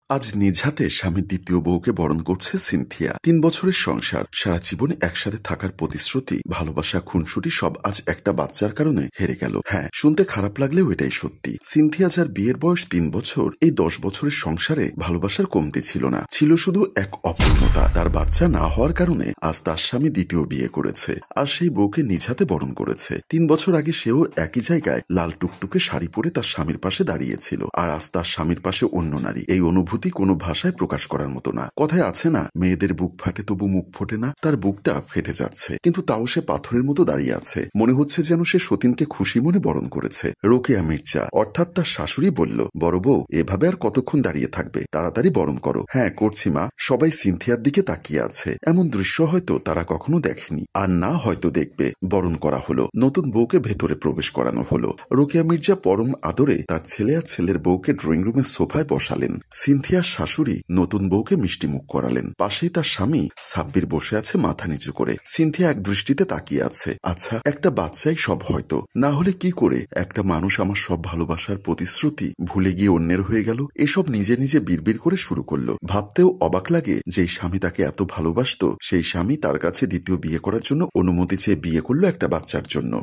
আজ নিজ হাতে স্বামীর দ্বিতীয় বউকে বরণ করছে সিনথিয়া। ৩ বছরের সংসার, সারা জীবনে একসাথে থাকার প্রতিশ্রুতি, ভালোবাসা, খুনসুটি সব আজ একটা বাচ্চার কারণে হেরে গেল। হ্যাঁ, শুনতে খারাপ লাগলেও এটাই সত্যি। সিনথিয়া যার বিয়ের বয়স ৩ বছর, এই ১০ বছরের সংসারে ভালোবাসার কমতি ছিল না, ছিল শুধু এক অপূর্ণতা। তার বাচ্চা না হওয়ার কারণে আজ তার স্বামী দ্বিতীয় বিয়ে করেছে, আর সেই বউকে নিজ হাতে বরণ করেছে। ৩ বছর আগে সেও একই জায়গায় লাল টুকটুকে শাড়ি পরে তার স্বামীর পাশে দাঁড়িয়েছিল, আর আজ তার স্বামীর পাশে অন্য নারী। এই অনুভূতি কোনো ভাষায় প্রকাশ করার মতো না। কথায় আছে না, মেয়েদের বুক ফাটে তবু মুখ ফোটে না। তার বুকটা ফেটে যাচ্ছে, কিন্তু তাও সে পাথরের মতো দাঁড়িয়ে আছে। মনে হচ্ছে যেন সে সতীনকে খুশি মনে বরণ করেছে। রোকেয়া মির্জা অর্থাৎ তার শাশুড়ি বলল, বড় বউ, এভাবে আর কতক্ষণ দাঁড়িয়ে থাকবে? তাড়াতাড়ি বরণ করো। হ্যাঁ, করছি মা। সবাই সিনথিয়ার দিকে তাকিয়ে আছে। এমন দৃশ্য হয়তো তারা কখনো দেখেনি, আর না হয়তো দেখবে। বরণ করা হলো, নতুন বউকে ভেতরে প্রবেশ করানো হলো। রোকেয়া মির্জা পরম আদরে তার ছেলে আর ছেলের বউকে ড্রয়িং রুমের সোফায় বসালেন। সিনথিয়ার শাশুড়ি নতুন বউকে মিষ্টি মুখ করালেন। পাশেই তার স্বামী সাব্বির বসে আছে মাথা নিচু করে। সিনথিয়া এক দৃষ্টিতে তাকিয়ে আছে। আচ্ছা, একটা বাচ্চাই সব হয়তো, না হলে কি করে একটা মানুষ আমার সব ভালোবাসার প্রতিশ্রুতি ভুলে গিয়ে অন্যের হয়ে গেল? এসব নিজে নিজে বিড়বিড় করে শুরু করলো। ভাবতেও অবাক লাগে, যেই স্বামী তাকে এত ভালোবাসত, সেই স্বামী তার কাছে দ্বিতীয় বিয়ে করার জন্য অনুমতি চেয়ে বিয়ে করলো একটা বাচ্চার জন্য।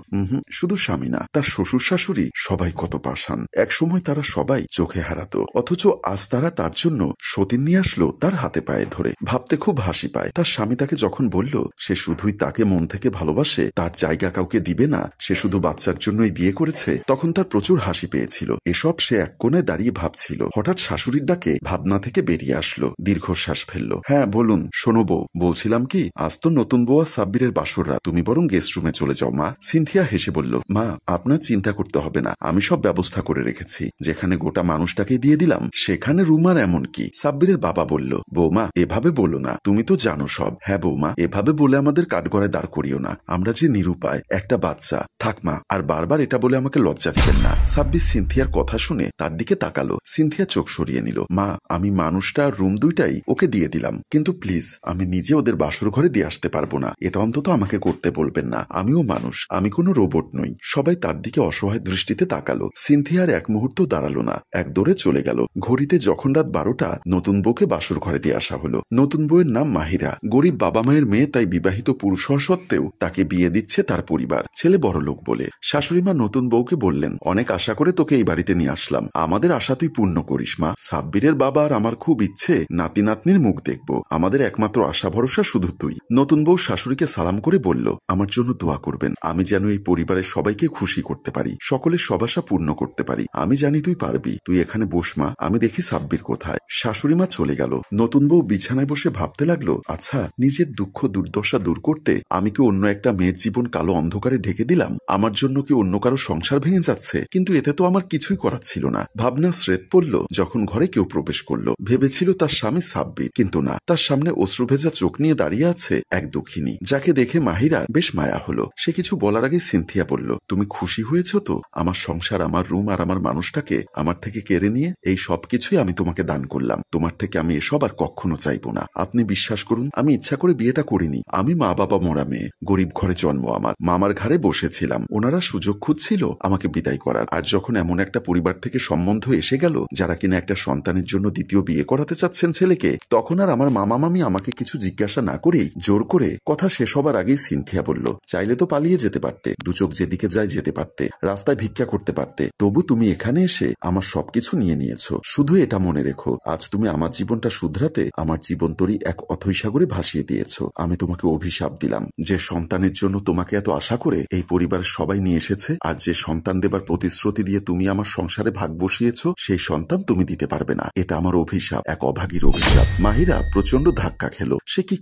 শুধু স্বামী না, তার শ্বশুর শাশুড়ি সবাই কত পাষাণ। একসময় তারা সবাই চোখে হারাতো, অথচ আজ তারা তার জন্য সতীন নিয়ে আসলো তার হাতে পায়ে ধরে। ভাবতে খুব হাসি পায়। তার স্বামী তাকে যখন বলল সে শুধুই তাকে মন থেকে ভালোবাসে, তার জায়গা কাউকে দিবে না, সে শুধু বাচ্চার জন্যই বিয়ে করেছে, তখন তার প্রচুর হাসি পেয়েছিল। এসব সে এক কোণে দাঁড়িয়ে ভাবছিল। হঠাৎ শাশুড়ির ডাকে ভাবনা থেকে বেরিয়ে আসলো, দীর্ঘশ্বাস ফেললো। হ্যাঁ বলুন। শোনো বউ, বলছিলাম কি, আজ তো নতুন বউ আর সাব্বিরের বাসর রাত, তুমি বরং গেস্ট রুমে চলে যাও মা। সিনথিয়া হেসে বলল, মা, আপনার চিন্তা করতে হবে না, আমি সব ব্যবস্থা করে রেখেছি। যেখানে গোটা মানুষটাকে দিয়ে দিলাম, সেখানে রুম আর এমন কি? সাব্বিরের বাবা বলল, বৌমা এভাবে বলো না, তুমি তো জানো সব। হ্যাঁ বৌমা, এভাবে বলে আমাদের কাঠগড়ায় দাঁড় করিও না, আমরা যে নিরুপায়, একটা বাচ্চা। থাক মা, আর বারবার এটা বলে আমাকে লজ্জা দিবেন না। সাব্বির সিনথিয়ার কথা শুনে তার দিকে তাকালো। সিনথিয়া চোখ সরিয়ে নিল। মা, আমি মানুষটা আর রুম দুইটাই ওকে দিয়ে দিলাম, কিন্তু প্লিজ আমি নিজে ওদের বাসর ঘরে দিয়ে আসতে পারবো না। এটা অন্তত আমাকে করতে বলবেন না। আমিও মানুষ, আমি কোনো রোবট নই। সবাই তার দিকে অসহায় দৃষ্টিতে তাকালো। সিনথিয়ার এক মুহূর্ত দাঁড়ালো না, এক দৌড়ে চলে গেল। ঘড়িতে যখন রাত 12টা, নতুন বউকে বাসর ঘরে দিয়ে আসা হলো। নতুন বউয়ের নাম মাহিরা। গরিব বাবা মায়ের মেয়ে, তাই বিবাহিত পুরুষ হওয়া সত্ত্বেও তাকে বিয়ে দিচ্ছে তার পরিবার, ছেলে বড়লোক বলে। শাশুড়িমা নতুন বউকে বললেন, অনেক আশা করে তোকে এই বাড়িতে নিয়ে আসলাম, আমাদের আশা তুই পূর্ণ করিস মা। সাব্বিরের বাবা আর আমার খুব ইচ্ছে নাতি নাতনির মুখ দেখবো, আমাদের একমাত্র আশা ভরসা শুধু তুই। নতুন বউ শাশুড়িকে সালাম করে বলল, আমার জন্য দোয়া করবেন, আমি যেন এই পরিবারের সবাইকে খুশি করতে পারি, সকলের সব আশা পূর্ণ করতে পারি। আমি জানি তুই পারবি, তুই এখানে বস মা, আমি দেখি সাব্বির কোথায়। শাশুড়িমা চলে গেল। নতুন বউ বিছানায় বসে ভাবতে লাগলো, আচ্ছা, নিজের দুঃখ দুর্দশা দূর করতে আমি কি অন্য একটা মেয়ের জীবন কালো অন্ধকারে ঢেকে দিলাম? আমার জন্য কি অন্য কারো সংসার ভেঙে যাচ্ছে? কিন্তু এতে তো আমার কিছুই করার ছিল না। ভাবনা স্রেত পড়ল যখন ঘরে কেউ প্রবেশ করলো। ভেবেছিল তার স্বামী সাব্বির, কিন্তু না, তার সামনে অশ্রুভেজা চোখ নিয়ে দাঁড়িয়ে আছে এক দুঃখিনী, যাকে দেখে মাহিরা বেশ মায়া হলো। সে কিছু বলার আগে সিনথিয়া বলল, তুমি খুশি হয়েছ তো? আমার সংসার, আমার রুম আর আমার মানুষটাকে আমার থেকে কেড়ে নিয়ে এই সবকিছুই আমি তোমাকে দান করলাম। তোমার থেকে আমি এসব আর কখনো চাইবো না। আপনি বিশ্বাস করুন, আমি ইচ্ছা করে বিয়েটা করিনি। আমি মা বাবা মরা মেয়ে, গরিব ঘরে জন্ম আমার। মামার ঘাড়ে বসেছিলাম, ওনারা সুযোগ খুঁজছিল আমাকে বিদায় করার। আর যখন এমন একটা পরিবার থেকে সম্বন্ধ এসে গেল যারা কিনা একটা সন্তানের জন্য দ্বিতীয় বিয়ে করাতে চাচ্ছেন ছেলেকে, তখন আর আমার মামা মামি আমাকে কিছু জিজ্ঞাসা না করেই জোর করে। কথা শেষ হবার আগেই সিনথিয়া বলল, চাইলে তো পালিয়ে যেতে পারতে, দুচোখ যেদিকে যায় যেতে পারতে, রাস্তায় ভিক্ষা করতে পারতে, তবু তুমি এখানে এসে আমার সবকিছু নিয়ে নিয়েছো। শুধু এটা মনে রেখো, আজ তুমি আমার জীবনটা শুধরাতে আমার জীবন তরি এক অথৈ সাগরে ভাসিয়ে দিয়েছো। আমি তোমাকে অভিশাপ দিলাম, যে সন্তানের জন্য তোমাকে এত আশা করে এই পরিবারের সবাই নিয়ে এসেছে, আর যে সন্তান দেবার প্রতিশ্রুতি দিয়ে তুমি আমার সংসারে ভাগ বসিয়েছো, সেই সন্তান তুমি দিতে পারবে না। এটা আমার অভিশাপ, এক অভাগীর অভিশাপ। মাহিরা প্রচন্ড ধাক্কা খেলো। সে কি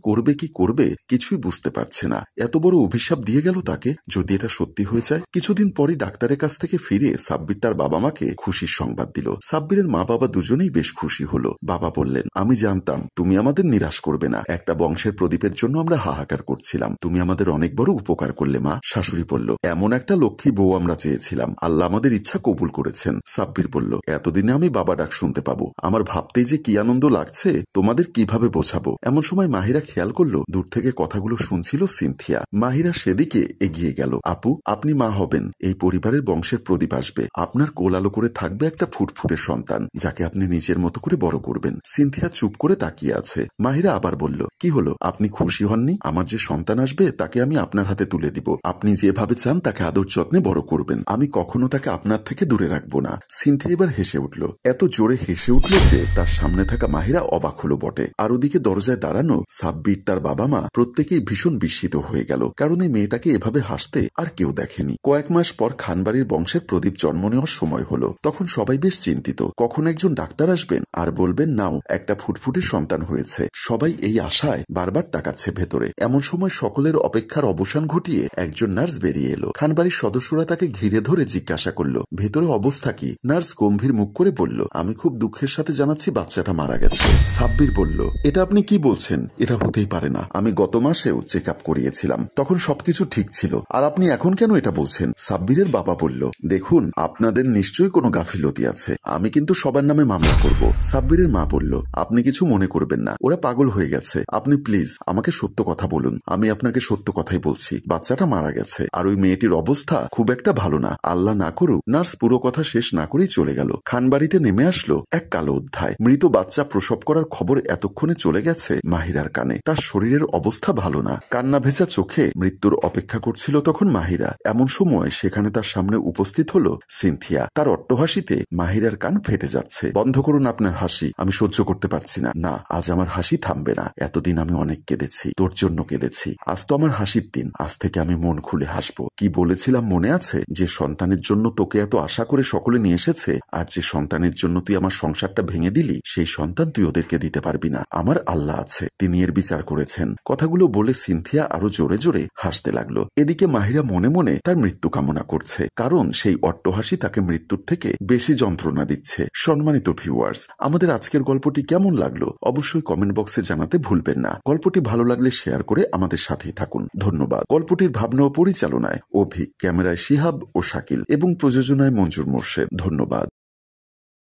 করবে কিছুই বুঝতে পারছে না। এত বড় অভিশাপ দিয়ে গেল তাকে। যদি এটা সত্যি হয়ে যায়, কিছুদিন পরই ডাক্তারের কাছ থেকে ফিরে সাব্বির তার বাবা মাকে খুশির সংবাদ দিল। সাব্বিরের মা বাবা দুজনেই বেশ খুশি হলো। বাবা বললেন, আমি জানতাম তুমি আমাদের নিরাশ করবে না। একটা বংশের প্রদীপের জন্য আমরা হাহাকার করছিলাম, তুমি আমাদের অনেক বড় উপকার করলে মা। শাশুড়ি বলল, এমন একটা লক্ষ্মী বউ আমরা চেয়েছিলাম, আল্লাহ আমাদের ইচ্ছা কবুল করেছেন। সাব্বির বলল, এতদিনে আমি বাবা ডাক শুনতে পাবো, আমার ভাবতেই যে কি আনন্দ লাগছে, তোমাদের কিভাবে বোঝাবো। এমন সময় মাহিরা খেয়াল করলো দূর থেকে কথাগুলো শুনছিল সিনথিয়া। মাহিরা সেদিকে এগিয়ে গেল। আপু, আপনি মা হবেন, এই পরিবারের বংশের প্রদীপ আসবে, আপনার কোল আলো করে থাকবে একটা ফুটফুটে সন্তান, যাকে আপনি নিজের মতো মতো করে বড় করবেন। সিনথিয়া চুপ করে তাকিয়ে আছে। মাহিরা আবার বলল, কি হলো, আপনি খুশি হননি? আমার যে সন্তান আসবে তাকে আমি আপনার হাতে তুলে দিব। আপনি যেভাবে চান তাকে আদর যত্নে বড় করবেন। আমি কখনো তাকে আপনার থেকে দূরে রাখবো না। সিনথিয়া এবার হেসে উঠল, এত জোরে হেসে উঠল যে তার সামনে থাকা মাহিরা অবাক হলো বটে। আর ওদিকে দরজায় দাঁড়ানো সাব্বির, তার বাবা মা প্রত্যেকেই ভীষণ বিস্মিত হয়ে গেল, কারণ এই মেয়েটাকে এভাবে হাসতে আর কেউ দেখেনি। কয়েক মাস পর খানবাড়ির বংশের প্রদীপ জন্ম নেওয়ার সময় হলো। তখন সবাই বেশ চিন্তিত, কখন একজন ডাক্তার আসবেন আর বলবেন নাও একটা ফুটফুটে সন্তান হয়েছে। সবাই এই আশায় বারবার তাকাচ্ছে ভেতরে। এমন সময় সকলের অপেক্ষার অবসান ঘটিয়ে একজন নার্স বেরিয়ে এলো। খানবাড়ির সদস্যরা তাকে ঘিরে ধরে জিজ্ঞাসা করলো, ভেতরে অবস্থা কি? নার্স গম্ভীর মুখ করে বলল, আমি খুব দুঃখের সাথে জানাচ্ছি বাচ্চাটা মারা গেছে। সাব্বির বলল, এটা আপনি কি বলছেন? এটা হতেই পারে না। আমি গত মাসেও চেক আপ করিয়েছিলাম, তখন সবকিছু ঠিক ছিল। আর আপনি এখন কেন এটা বলছেন? সাব্বিরের বাবা বলল, দেখুন, আপনাদের নিশ্চয়ই কোনো গাফিলতি আছে। আমি কিন্তু সবার নামে মামলা করব। সাব্বিরের মা বলল, আপনি কিছু মনে করবেন না, ওরা পাগল হয়ে গেছে। আপনি প্লিজ আমাকে সত্য কথা বলুন। আমি আপনাকে সত্য কথাই বলছি, বাচ্চাটা মারা গেছে। আর ওই মেয়েটির অবস্থা খুব একটা ভালো না। আল্লাহ না করুক। নার্স পুরো কথা শেষ না করেই চলে গেল। খানবাড়িতে নেমে আসলো এক কালো অধ্যায়। মৃত বাচ্চা প্রসব করার খবর এতক্ষণে চলে গেছে মাহিরার কানে। তার শরীরের অবস্থা ভালো না। কান্না ভেজা চোখে মৃত্যুর অপেক্ষা করছিল তখন মাহিরা। এমন সময় সেখানে তার সামনে উপস্থিত হলো সিনথিয়া। তার অট্টহাসিতে মাহিরার কান ফেটে যাচ্ছে। বন্ধ করুন আপনার হাসি, আমি সহ্য করতে পারছি না। না, আজ আমার হাসি থামবে না। এতদিন আমি অনেক কেঁদেছি, তোর জন্য কেঁদেছি। আজ তো আমার হাসির দিন। আজ থেকে আমি মন খুলে হাসবো। কি বলেছিলাম মনে আছে? যে সন্তানের জন্য তোকে এত আশা করে সকলে নিয়ে এসেছে, আর যে সন্তানের জন্য তুই আমার সংসারটা ভেঙে দিলি, সেই সন্তান তুই ওদেরকে দিতে পারবি না। আমার আল্লাহ আছে, তিনি এর বিচার করেছেন। কথাগুলো বলে সিনথিয়া আরো জোরে জোরে হাসতে লাগলো। এদিকে মাহিরা মনে মনে তার মৃত্যু কামনা করছে, কারণ সেই অট্টহাসি তাকে মৃত্যুর থেকে বেশি যন্ত্রণা দিচ্ছে। সম্মানিত ভিউয়ার্স, আমাদের আজকের গল্পটি কেমন লাগলো অবশ্যই কমেন্ট বক্সে জানাতে ভুলবেন না। গল্পটি ভালো লাগলে শেয়ার করে আমাদের সাথেই থাকুন। ধন্যবাদ। গল্পটির ভাবনা ও পরিচালনায় অভি, ক্যামেরায় শিহাব ও শাকিল এবং প্রযোজনায় মঞ্জুর মোর্শেদ। ধন্যবাদ।